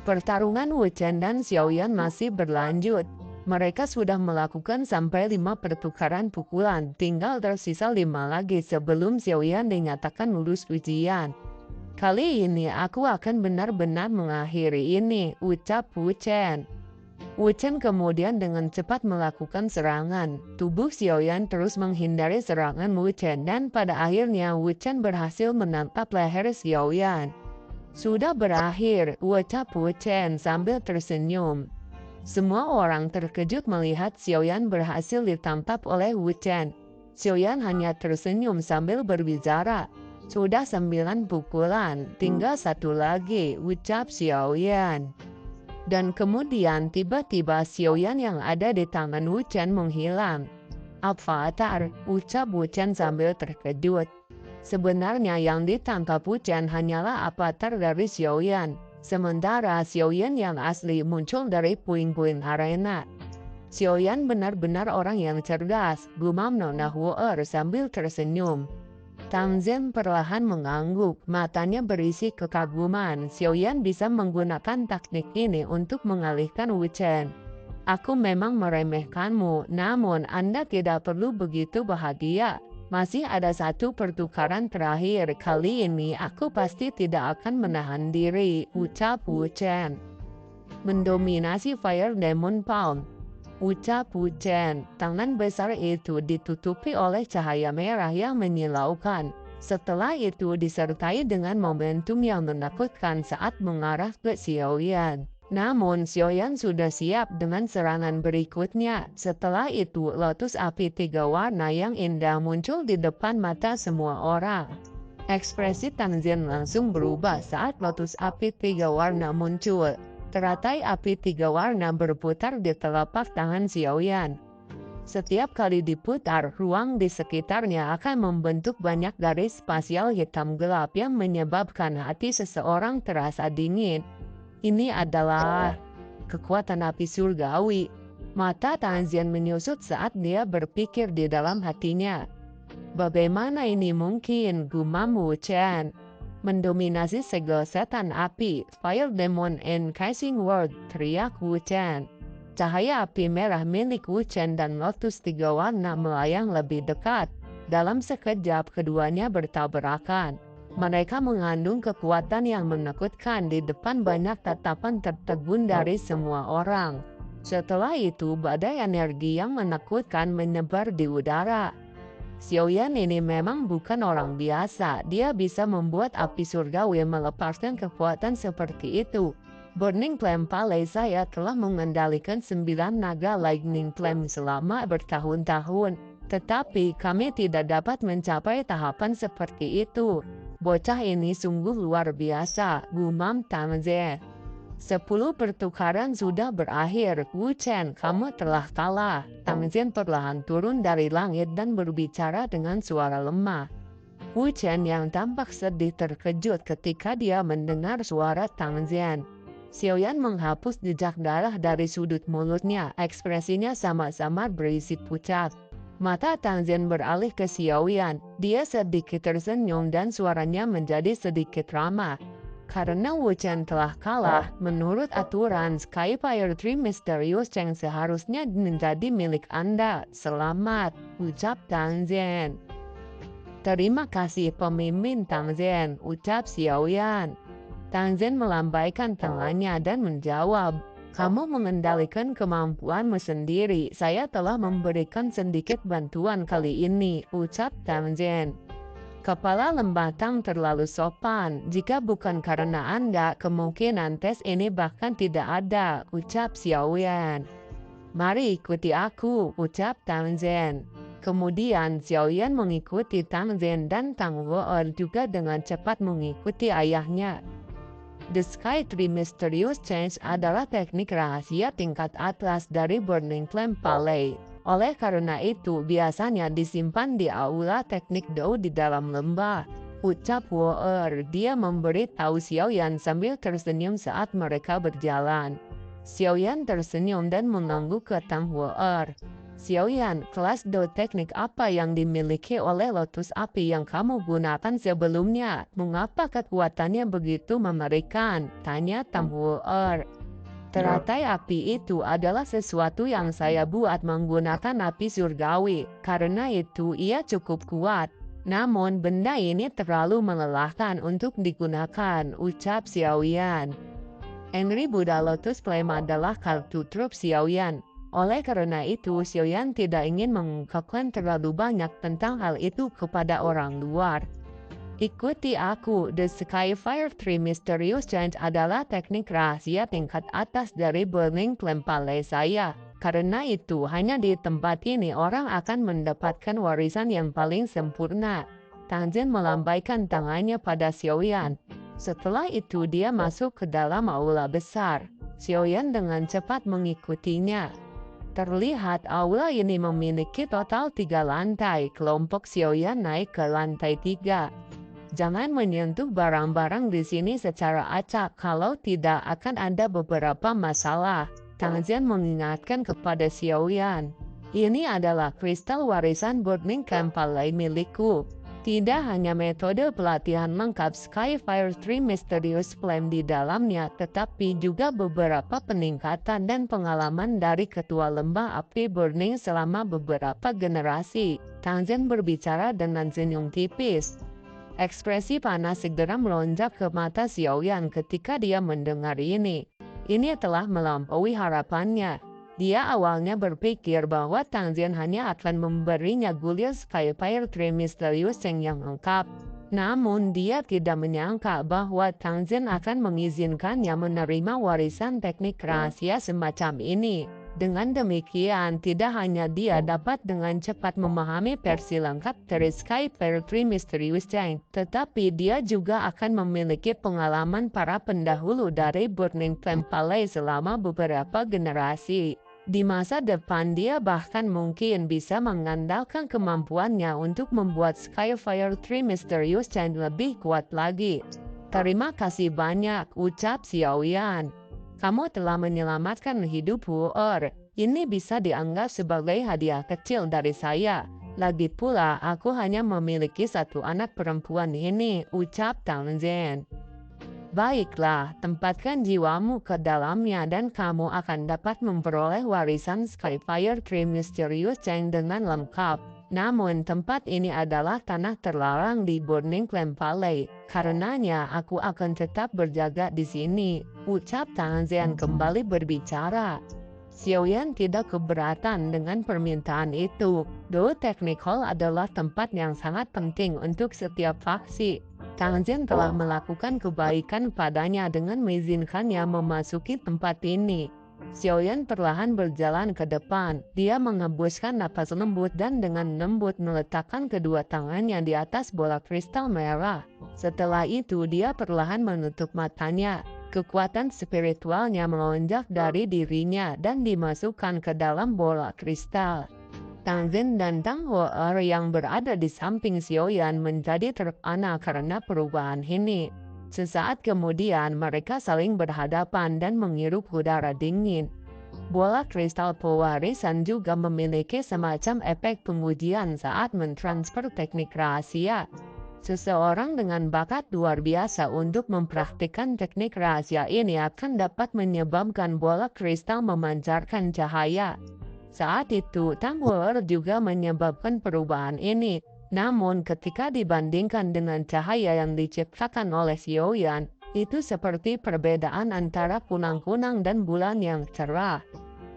Pertarungan Wu Chen dan Xiaoyan masih berlanjut. Mereka sudah melakukan sampai 5 pertukaran pukulan, tinggal tersisa 5 lagi sebelum Xiaoyan dinyatakan lulus ujian. Kali ini aku akan benar-benar mengakhiri ini, ucap Wu Chen. Wu Chen kemudian dengan cepat melakukan serangan. Tubuh Xiaoyan terus menghindari serangan Wu Chen dan pada akhirnya Wu Chen berhasil menangkap leher Xiaoyan. Sudah berakhir, ucap Wu Chen sambil tersenyum. Semua orang terkejut melihat Xiaoyan berhasil ditangkap oleh Wu Chen. Xiaoyan hanya tersenyum sambil berbicara. Sudah 9 pukulan, tinggal 1 lagi, ucap Xiaoyan. Dan kemudian tiba-tiba Xiaoyan yang ada di tangan Wu Chen menghilang. Avatar, ucap Wu Chen sambil terkejut. Sebenarnya yang ditangkap Wu Chen hanyalah avatar dari Xiaoyan. Sementara Xiaoyan yang asli muncul dari puing-puing arena. Xiaoyan benar-benar orang yang cerdas, gumam Nona Huer sambil tersenyum. Tang Zhen perlahan mengangguk, matanya berisi kekaguman. Xiaoyan bisa menggunakan teknik ini untuk mengalihkan Wu Chen. Aku memang meremehkanmu, namun Anda tidak perlu begitu bahagia. Masih ada 1 pertukaran terakhir, kali ini aku pasti tidak akan menahan diri, ucap Wu Chen. Mendominasi Fire Demon Palm, ucap Wu Chen. Tangan besar itu ditutupi oleh cahaya merah yang menyilaukan. Setelah itu disertai dengan momentum yang menakutkan saat mengarah ke Xiaoyan. Namun Xiaoyan sudah siap dengan serangan berikutnya. Setelah itu lotus api 3 warna yang indah muncul di depan mata semua orang. Ekspresi Tang Zhen langsung berubah saat lotus api 3 warna muncul. Teratai api 3 warna berputar di telapak tangan Xiaoyan. Setiap kali diputar, ruang di sekitarnya akan membentuk banyak garis spasial hitam gelap yang menyebabkan hati seseorang terasa dingin. Ini adalah kekuatan api surgawi. Mata Tang Zhen menyusut saat dia berpikir di dalam hatinya. Bagaimana ini mungkin, gumam Wu Chen. Mendominasi segel setan api, Fire Demon Encasing World, teriak Wu Chen. Cahaya api merah milik Wu Chen dan lotus 3 warna melayang lebih dekat. Dalam sekejap keduanya bertabrakan. Mereka mengandung kekuatan yang menakutkan di depan banyak tatapan tertegun dari semua orang. Setelah itu badai energi yang menakutkan menyebar di udara. Xiaoyan ini memang bukan orang biasa, dia bisa membuat api surgawi melepaskan kekuatan seperti itu. Burning Flame Palace saya telah mengendalikan 9 naga Lightning Flame selama bertahun-tahun. Tetapi kami tidak dapat mencapai tahapan seperti itu. Bocah ini sungguh luar biasa, gumam Tang Zhen. 10 pertukaran sudah berakhir, Wu Chen, kamu telah kalah. Tang Zhen perlahan turun dari langit dan berbicara dengan suara lemah. Wu Chen yang tampak sedih terkejut ketika dia mendengar suara Tang Zhen. Xiaoyan menghapus jejak darah dari sudut mulutnya, ekspresinya sama-sama berisi pucat. Mata Tang Zhen beralih ke Xiaoyan. Dia sedikit tersenyum dan suaranya menjadi sedikit ramah. Karena Wu Chen telah kalah, menurut aturan Skyfire Tree misterius yang seharusnya menjadi milik Anda. Selamat, ucap Tang Zhen. Terima kasih pemimpin Tang Zhen, ucap Xiaoyan. Tang Zhen melambaikan tangannya dan menjawab. Kamu mengendalikan kemampuanmu sendiri. Saya telah memberikan sedikit bantuan kali ini, ucap Tang Zhen. Kepala lembah Tang terlalu sopan. Jika bukan karena Anda, kemungkinan tes ini bahkan tidak ada, ucap Xiaoyan. Mari ikuti aku, ucap Tang Zhen. Kemudian Xiaoyan mengikuti Tang Zhen dan Tang Wuer juga dengan cepat mengikuti ayahnya. The Sky Tree Mysterious Change adalah teknik rahasia tingkat atas dari Burning Flame Palace. Oleh karena itu, biasanya disimpan di aula teknik Dao di dalam lembah. Ucap Wuer, dia memberi tahu Xiaoyan sambil tersenyum saat mereka berjalan. Xiaoyan tersenyum dan mengangguk ke Tang Wuer. Xiaoyan, kelas Do teknik apa yang dimiliki oleh lotus api yang kamu gunakan sebelumnya? Mengapa kekuatannya begitu mengerikan? Tanya Tang Wu'er. Teratai api itu adalah sesuatu yang saya buat menggunakan api surgawi. Karena itu ia cukup kuat. Namun benda ini terlalu melelahkan untuk digunakan, ucap Xiaoyan. Henry Buddha Lotus Flame adalah kartu truf Xiaoyan. Oleh karena itu, Xiaoyan tidak ingin mengungkapkan terlalu banyak tentang hal itu kepada orang luar. Ikuti aku, The Skyfire 3 Mysterious Giant adalah teknik rahasia tingkat atas dari Burning Flame Palace saya. Karena itu, hanya di tempat ini orang akan mendapatkan warisan yang paling sempurna. Tang Zhen melambaikan tangannya pada Xiaoyan. Setelah itu dia masuk ke dalam aula besar. Xiaoyan dengan cepat mengikutinya. Terlihat aula ini memiliki total 3 lantai. Kelompok Xiaoyan naik ke lantai 3. Jangan menyentuh barang-barang di sini secara acak, kalau tidak akan ada beberapa masalah. Tang Zhen mengingatkan kepada Xiaoyan. Ini adalah kristal warisan Burning Camp Palace milikku. Tidak hanya metode pelatihan lengkap Skyfire 3 Mysterious Flame di dalamnya, tetapi juga beberapa peningkatan dan pengalaman dari ketua lembah api Burning selama beberapa generasi. Tang Zhen berbicara dengan senyum tipis. Ekspresi panas segera melonjak ke mata Xiaoyan ketika dia mendengar ini. Ini telah melampaui harapannya. Dia awalnya berpikir bahwa Tang Zhen hanya akan memberinya gulir Skyfire 3 Mysterious yang lengkap. Namun dia tidak menyangka bahwa Tang Zhen akan mengizinkannya menerima warisan teknik rahasia semacam ini. Dengan demikian, tidak hanya dia dapat dengan cepat memahami versi lengkap dari Skyfire 3 Mysterious Giant, tetapi dia juga akan memiliki pengalaman para pendahulu dari Burning Flame Palace selama beberapa generasi. Di masa depan dia bahkan mungkin bisa mengandalkan kemampuannya untuk membuat Skyfire 3 Mysterious Giant lebih kuat lagi. Terima kasih banyak, ucap Xiaoyan. Kamu telah menyelamatkan hidup Wu'er. Ini bisa dianggap sebagai hadiah kecil dari saya. Lagi pula, aku hanya memiliki satu anak perempuan ini, ucap Tang Zhen. Baiklah, tempatkan jiwamu ke dalamnya dan kamu akan dapat memperoleh warisan Skyfire 3 Mysterious Giant dengan lengkap. Namun tempat ini adalah tanah terlarang di Burning Flame Palace. Karenanya aku akan tetap berjaga di sini, ucap Tang Zhen kembali berbicara. Xiaoyan tidak keberatan dengan permintaan itu. Do Technic Hall adalah tempat yang sangat penting untuk setiap faksi. Tang Zhen telah melakukan kebaikan padanya dengan mengizinkannya memasuki tempat ini. Xiaoyan perlahan berjalan ke depan. Dia menghembuskan napas lembut dan dengan lembut meletakkan kedua tangannya di atas bola kristal merah. Setelah itu dia perlahan menutup matanya. Kekuatan spiritualnya melonjak dari dirinya dan dimasukkan ke dalam bola kristal. Tang Zhen dan Tang Wu'er yang berada di samping Xiaoyan menjadi terpana karena perubahan ini. Sesaat kemudian mereka saling berhadapan dan menghirup udara dingin. Bola kristal pewarisan juga memiliki semacam efek pengujian saat mentransfer teknik rahasia. Seseorang dengan bakat luar biasa untuk mempraktikkan teknik rahasia ini akan dapat menyebabkan bola kristal memancarkan cahaya. Saat itu, Tang Wu'er juga menyebabkan perubahan ini. Namun ketika dibandingkan dengan cahaya yang diciptakan oleh Xiaoyan, itu seperti perbedaan antara kunang-kunang dan bulan yang cerah.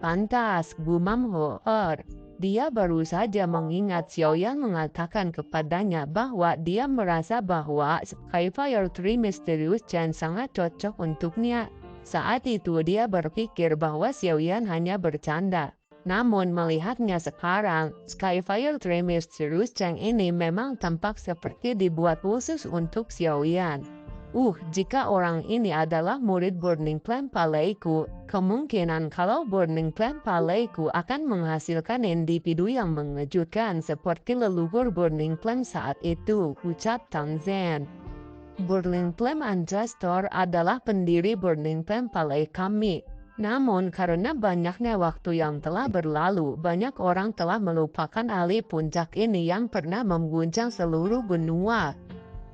Pantas, gumam Wu'er. Dia baru saja mengingat Xiaoyan mengatakan kepadanya bahwa dia merasa bahwa Skyfire 3 Mysterious Giant sangat cocok untuknya. Saat itu dia berpikir bahwa Xiaoyan hanya bercanda. Namun melihatnya sekarang, Skyfire 3 Mysterious Giant ini memang tampak seperti dibuat khusus untuk Xiaoyan. Jika orang ini adalah murid Burning Flame Palace-ku, kemungkinan kalau Burning Flame Palace-ku akan menghasilkan individu yang mengejutkan seperti leluhur Burning Flame saat itu, ucap Tang Zhen. Burning Flame Ancestor adalah pendiri Burning Flame Palace kami. Namun karena banyaknya waktu yang telah berlalu, banyak orang telah melupakan ahli puncak ini yang pernah mengguncang seluruh benua.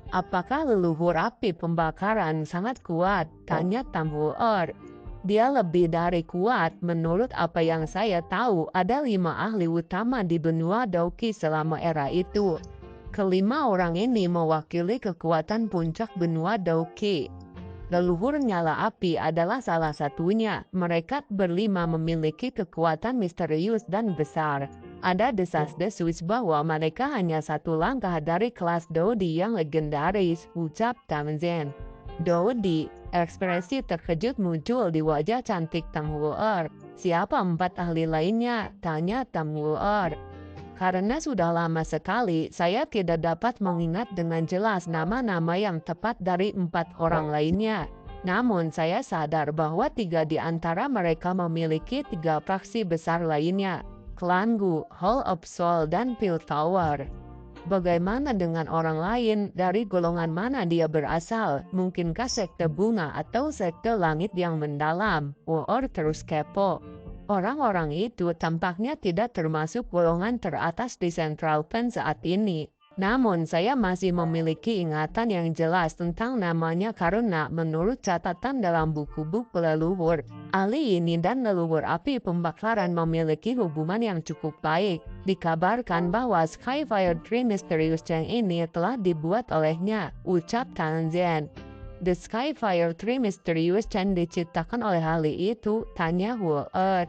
Apakah leluhur api pembakaran sangat kuat? Tanya Tambuor. Dia lebih dari kuat. Menurut apa yang saya tahu, ada 5 ahli utama di benua Dauki selama era itu. Kelima orang ini mewakili kekuatan puncak benua Dauki. Leluhur nyala api adalah salah satunya. Mereka berlima memiliki kekuatan misterius dan besar. Ada desas-desus bahwa mereka hanya satu langkah dari kelas Dodi yang legendaris, ucap Tamzen. Dodi, ekspresi terkejut muncul di wajah cantik Tamwuer. Siapa 4 ahli lainnya? Tanya Tamwuer. Karena sudah lama sekali, saya tidak dapat mengingat dengan jelas nama-nama yang tepat dari 4 orang lainnya. Namun saya sadar bahwa 3 di antara mereka memiliki 3 faksi besar lainnya. Klan Gu, Hall of Soul, dan Piltover. Bagaimana dengan orang lain? Dari golongan mana dia berasal? Mungkinkah sekte bunga atau sekte langit yang mendalam? Woor terus kepo. Orang-orang itu tampaknya tidak termasuk golongan teratas di Central Pen saat ini. Namun saya masih memiliki ingatan yang jelas tentang namanya karena menurut catatan dalam buku-buku leluhur, ahli ini dan leluhur api pembakaran memiliki hubungan yang cukup baik. Dikabarkan bahwa Skyfire Tree Mysterious Chain ini telah dibuat olehnya, ucap Tanzen. The Skyfire Tree Mysterious Chain diciptakan oleh ahli itu, tanya Woor.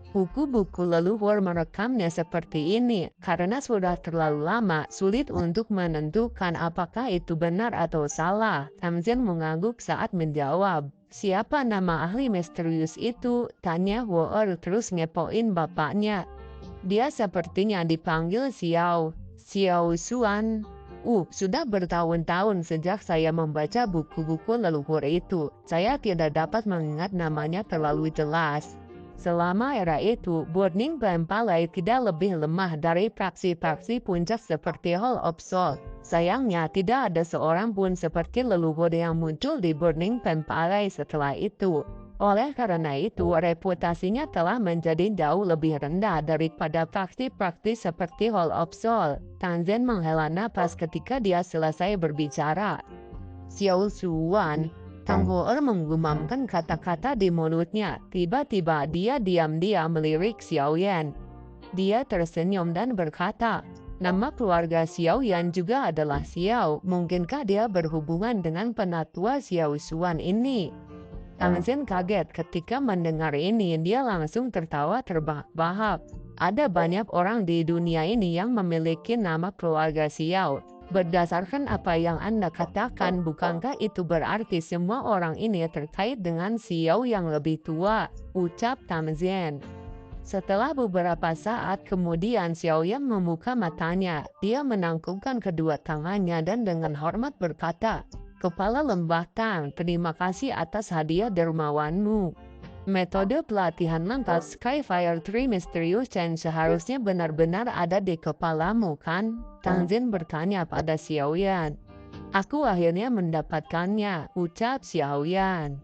Buku-buku leluhur merekamnya seperti ini, karena sudah terlalu lama, sulit untuk menentukan apakah itu benar atau salah. Tamzen mengangguk saat menjawab. Siapa nama ahli misterius itu? Tanya Woor terus ngepoin bapaknya. Dia sepertinya dipanggil Xiao Xuan. Sudah bertahun-tahun sejak saya membaca buku-buku leluhur itu. Saya tidak dapat mengingat namanya terlalu jelas. Selama era itu, Burning Vampire tidak lebih lemah dari praksi-praksi puncak seperti Hall of Soul. Sayangnya tidak ada seorang pun seperti leluhur yang muncul di Burning Vampire setelah itu. Oleh karena itu, reputasinya telah menjadi jauh lebih rendah daripada praksi-praksi seperti Hall of Soul. Tanzen menghela napas ketika dia selesai berbicara. Xiao Xuan. Tamwuer menggumamkan kata-kata di mulutnya. Tiba-tiba dia diam-diam melirik Xiaoyan. Dia tersenyum dan berkata, nama keluarga Xiaoyan juga adalah Xiao. Mungkinkah dia berhubungan dengan penatua Xiao Xuan ini? Tamzen kaget ketika mendengar ini. Dia langsung tertawa terbahak-bahak. Ada banyak orang di dunia ini yang memiliki nama keluarga Xiao. Berdasarkan apa yang Anda katakan, bukankah itu berarti semua orang ini terkait dengan Xiao yang lebih tua? Ucap Tamzen. Setelah beberapa saat kemudian Xiaoyan membuka matanya. Dia menangkupkan kedua tangannya dan dengan hormat berkata, Kepala Lembah Tang, terima kasih atas hadiah dermawanmu. Metode pelatihan mental Skyfire Tree Mysterious Chain seharusnya benar-benar ada di kepalamu, kan? Tanzen bertanya pada Xiaoyan. Aku akhirnya mendapatkannya, ucap Xiaoyan.